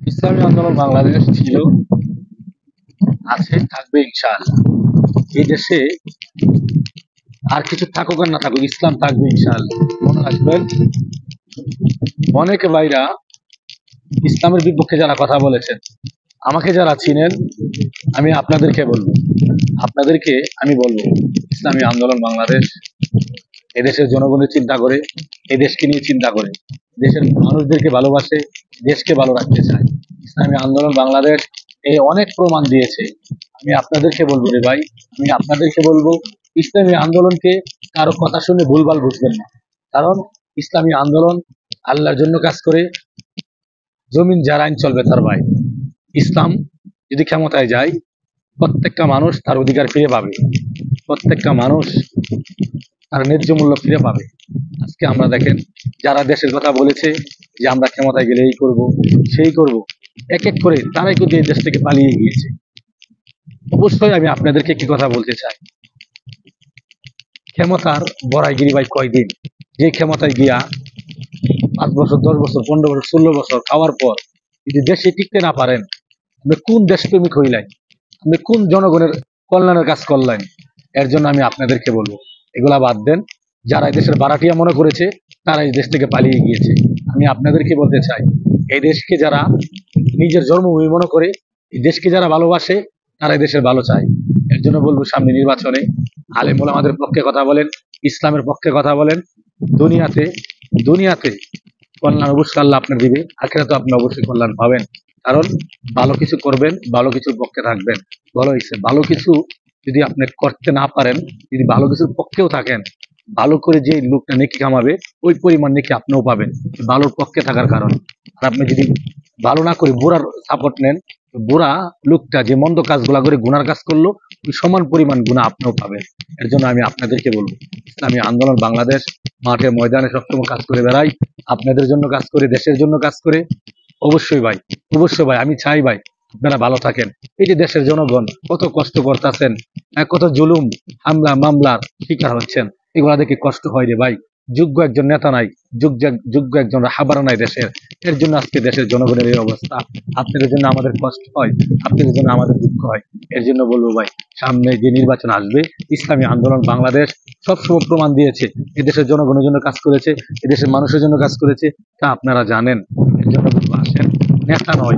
ইসলামী আন্দোলন বাংলাদেশ ছিল, আছে, থাকবে ইনশাআল্লাহ। এই দেশে আর কিছু থাকুক আর না থাকুক, ইসলাম থাকবে ইনশাআল্লাহ। মনে রাখবেন, অনেকে ভাইরা ইসলামের বিপক্ষে যারা কথা বলেছেন, আমাকে যারা চিনেন, আমি আপনাদেরকে আমি বলবো, ইসলামী আন্দোলন বাংলাদেশ এদেশের জনগণের চিন্তা করে, এদেশকে নিয়ে চিন্তা করে, দেশের মানুষদেরকে ভালোবাসে, দেশকে ভালো রাখতে চায়। ইসলামী আন্দোলন বাংলাদেশ এই অনেক প্রমাণ দিয়েছে। আমি আপনাদেরকে বলবো রে ভাই, আমি আপনাদেরকে বলবো, ইসলামী আন্দোলনকে কারো কথা শুনে ভুলভাল বুঝবেন না। কারণ ইসলামী আন্দোলন আল্লাহর জন্য কাজ করে, জমিন যার আইন চলবে তার ভাই। ইসলাম যদি ক্ষমতায় যায়, প্রত্যেকটা মানুষ তার অধিকার ফিরে পাবে, প্রত্যেকটা মানুষ তার ন্যায্য মূল্য ফিরে পাবে। আজকে আমরা দেখেন, যারা দেশের কথা বলেছে যে আমরা ক্ষমতায় গেলে এই করব সেই করব, এক এক করে তারাই কিন্তু এই দেশ থেকে পালিয়ে গিয়েছে। অবশ্যই আমি আপনাদেরকে কি কথা বলতে চাই, ক্ষমতার বড়াইগিরি ভাই কয়দিন? যে ক্ষমতায় গিয়া 5 বছর, 10 বছর, 15 বছর, 16 বছর খাওয়ার পর যদি দেশে টিকতে না পারেন, আপনি কোন দেশপ্রেমিক হইলেন? আপনি কোন জনগণের কল্যাণের কাজ করলেন? এর জন্য আমি আপনাদেরকে বলবো, এগুলা বাদ দেন। যারা এই দেশের বারাটিয়া মনে করেছে, তারা এই দেশ থেকে পালিয়ে গিয়েছে। আমি আপনাদেরকে বলতে চাই, এই দেশকে যারা নিজের জন্মভূমি মনে করে, এই দেশকে যারা ভালোবাসে, তারা এই দেশের ভালো চায়। এর জন্য বলবো, সামনে নির্বাচনে আলেম ওলামাদের পক্ষে কথা বলেন, ইসলামের পক্ষে কথা বলেন। দুনিয়াতে দুনিয়াতে কল্যাণ অবশ্যই আল্লাহ আপনার দিবে, আখিরাতে আপনি অবশ্যই কল্যাণ পাবেন। কারণ ভালো কিছু করবেন, ভালো কিছুর পক্ষে থাকবেন। ভালো কিছু যদি আপনি করতে না পারেন, যদি ভালো কিছুর পক্ষেও থাকেন, ভালো করে যে লোকটা নেকি কামাবে, ওই পরিমাণ নেকি আপনিও পাবেন, ভালোর পক্ষে থাকার কারণ। আর আপনি যদি ভালো না করে বুড়ার সাপোর্ট নেন, তো বুড়া লোকটা যে মন্দ কাজগুলা করে গুনার কাজ করলো, ওই সমান পরিমাণ গুনাহ আপনিও পাবেন। এর জন্য আমি আপনাদেরকে বলবো, ইসলামী আন্দোলন বাংলাদেশ মাঠে ময়দানে সবসময় কাজ করে বেড়াই, আপনাদের জন্য কাজ করে, দেশের জন্য কাজ করে। অবশ্যই ভাই, অবশ্যই ভাই, আমি চাই ভাই আপনারা ভালো থাকেন। এই যে দেশের জনগণ কত কষ্ট করতেছেন, কত জুলুম, হামলা মামলার শিকার হচ্ছেন, এগুলা দেখে কষ্ট হয় রে ভাই। যোগ্য একজন নেতা নাই, যোগ্য একজন রাহাবার নাই দেশের। এর জন্য আজকে দেশের জনগণের এই অবস্থা। আপনাদের জন্য আমাদের কষ্ট হয়, আপনাদের জন্য আমাদের দুঃখ হয়। এর জন্য বলবো ভাই, সামনে যে নির্বাচন আসবে, ইসলামী আন্দোলন বাংলাদেশ সবসময় প্রমাণ দিয়েছে, এদেশের জনগণের জন্য কাজ করেছে, এদেশের মানুষের জন্য কাজ করেছে, তা আপনারা জানেন। এর জন্য বলবো, আসেন, নেতা নয়,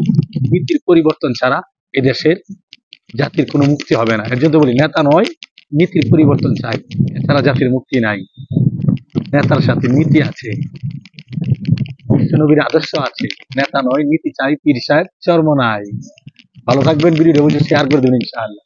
নীতির পরিবর্তন ছাড়া এদেশের জাতির কোনো মুক্তি হবে না। এর জন্য বলি, নেতা নয়, নীতির পরিবর্তন চাই, এছাড়া জাতির মুক্তি নাই। নেতার সাথে নীতি আছে, বিশ্বনবীর আদর্শ আছে। নেতা নয়, নীতি চাই, পীর সাহেব চর্ম নাই। ভালো থাকবেন, ভিডিওটা শেয়ার করে দেবেন ইনশাআল্লাহ।